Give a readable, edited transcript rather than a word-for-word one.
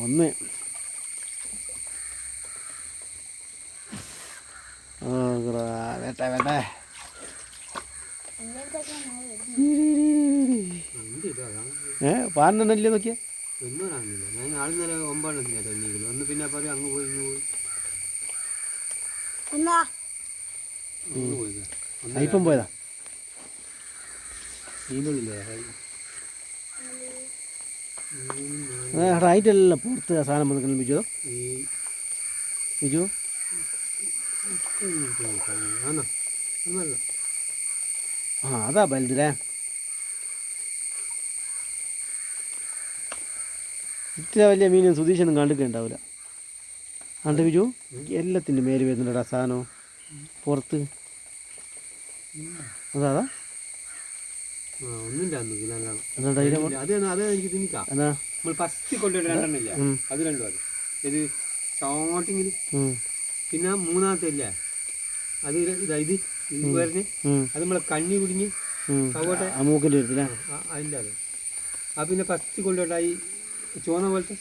ഒന്ന് വേട്ടെ വേട്ടെ പാറിനല്ലേ നോക്കിയാ ഒന്നും കാണുന്നില്ല. ഞാൻ ആൾ നേരെ 9 എണ്ണിക്കുന്നു. ഒന്ന് പിന്നെ പറയും അങ്ങ് പോയി ഇങ്ങ് പോയി ഇപ്പം പോയതാ റൈറ്റ് അല്ലല്ലോ പുറത്ത് സാധനം വന്നിട്ട് ബിജു ബിജു ആ അതാ വലുതല്ലേ ഇത്ര വലിയ മീനും സുധീഷൊന്നും കണ്ടിട്ട് ഉണ്ടാവില്ല കണ്ട് ബിജു എല്ലാത്തിൻ്റെ മേല് വരുന്നുണ്ടടാ സാധനവും പുറത്ത് അതാ പിന്നെ മൂന്നാമത്തെ ഇല്ലേ അത് ഇത് പറഞ്ഞ് അത് നമ്മളെ കണ്ണി കുടിഞ്ഞ് മൂക്കിൻ്റെ അതിൻ്റെ അത് ആ പിന്നെ ഫസ്റ്റ് കൊണ്ടുപോയി ചുവന്ന പോലത്തെ